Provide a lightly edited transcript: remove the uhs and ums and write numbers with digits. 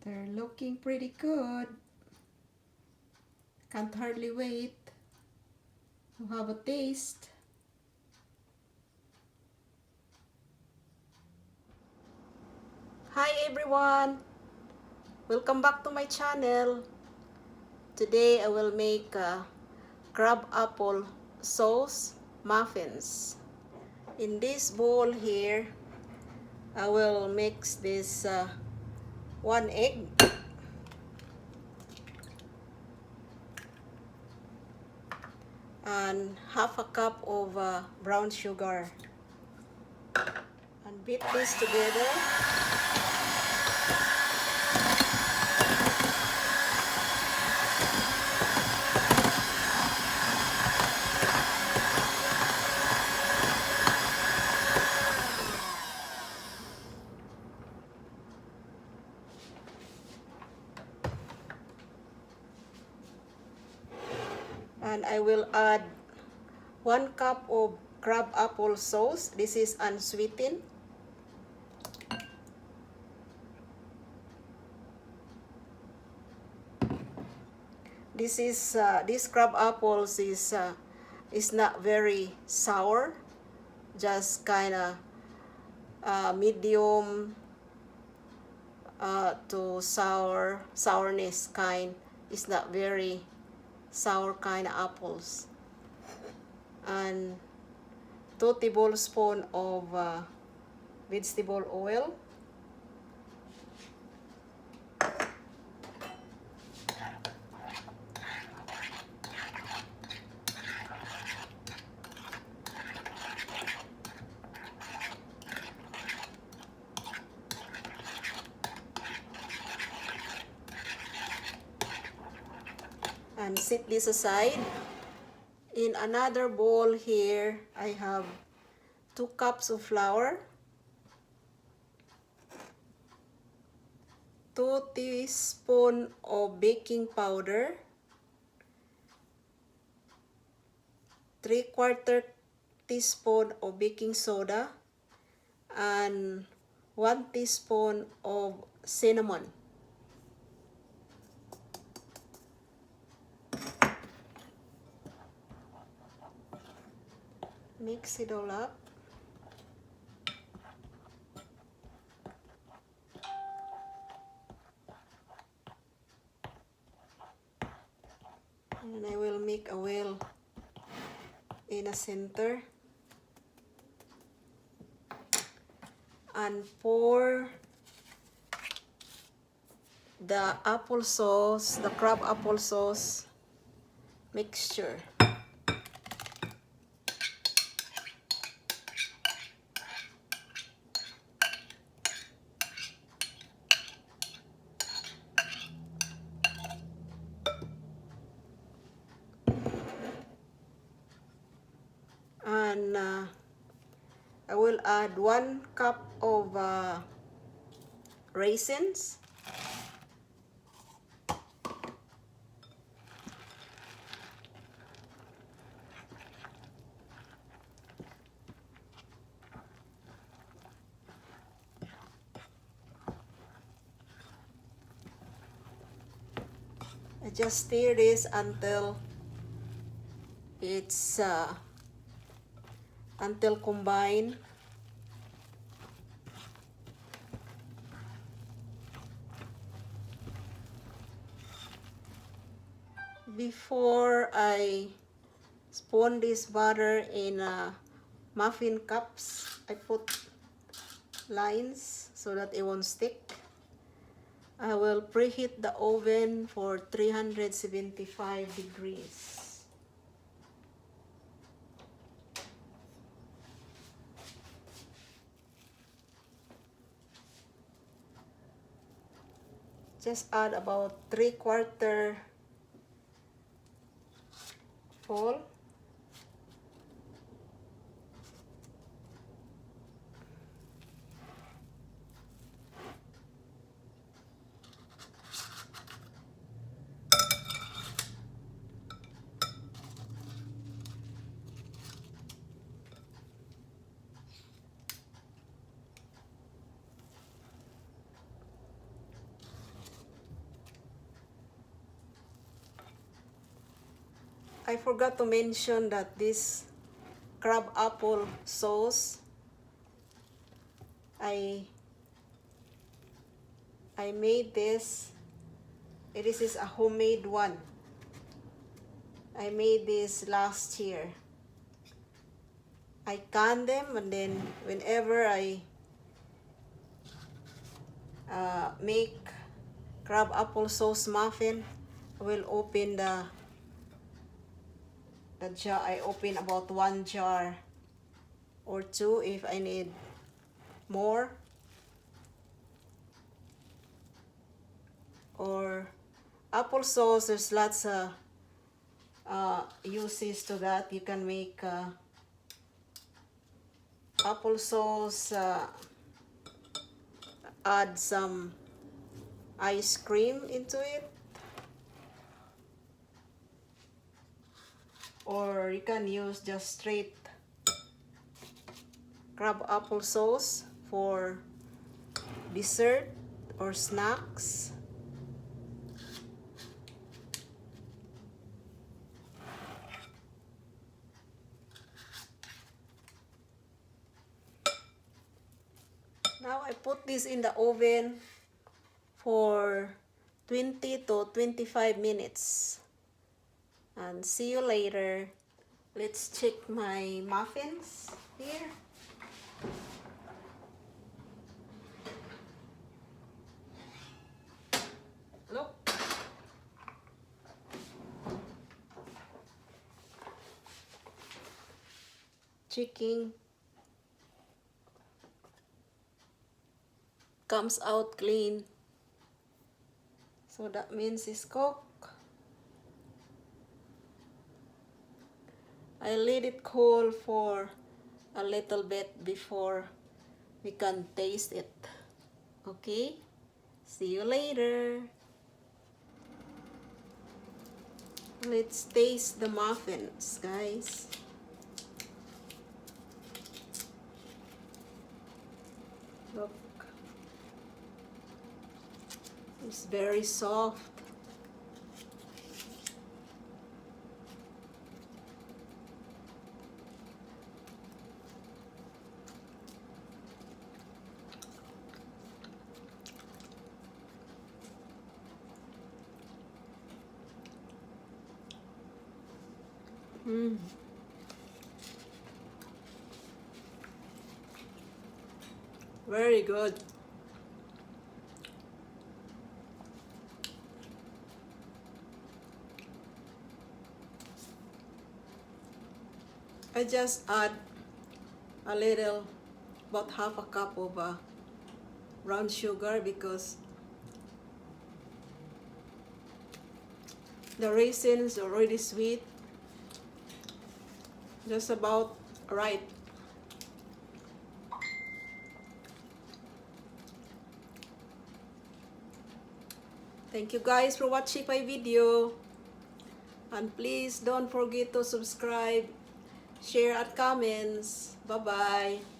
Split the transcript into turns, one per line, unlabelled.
They're looking pretty good. Can't hardly wait to have a taste. Hi everyone! Welcome back to my channel. Today I will make crab apple sauce muffins. In this bowl here, I will mix this 1 egg, and half a cup of brown sugar, and beat this together. And I will add 1 cup of crab apple sauce. This is unsweetened. This crab apples is not very sour, just kind of medium to sourness kind. It's not very sour kind of apples. And 2 tablespoons of vegetable oil. And set this aside. In another bowl here, I have 2 cups of flour, 2 teaspoons of baking powder, 3/4 teaspoon of baking soda, and 1 teaspoon of cinnamon. Mix it all up. And I will make a well in the center. And pour the applesauce, the crab applesauce mixture. And I will add 1 cup of raisins. I just stir this until it's combined. Before I spoon this butter in muffin cups, I put lines so that it won't stick. I will preheat the oven for 375 degrees. Just add about 3/4 full. I forgot to mention that this crabapple sauce, I made this. This is a homemade one. I made this last year. I can them, and then whenever I make crabapple sauce muffin, I will open the jar. I open about 1 jar or 2 if I need more, or applesauce. There's lots of uses to that. You can make applesauce, add some ice cream into it, or you can use just straight crabapple sauce for dessert or snacks. Now I put this in the oven for 20 to 25 minutes. And see you later. Let's check my muffins here. Look. Checking. Comes out clean. So that means it's cooked. I let it cool for a little bit before we can taste it. Okay? See you later. Let's taste the muffins, guys. Look. It's very soft. Very good. I just add a little, about half a cup of brown sugar because the raisins are already sweet. Just about right. Thank you guys for watching my video. And please don't forget to subscribe, share, and comments. Bye-bye.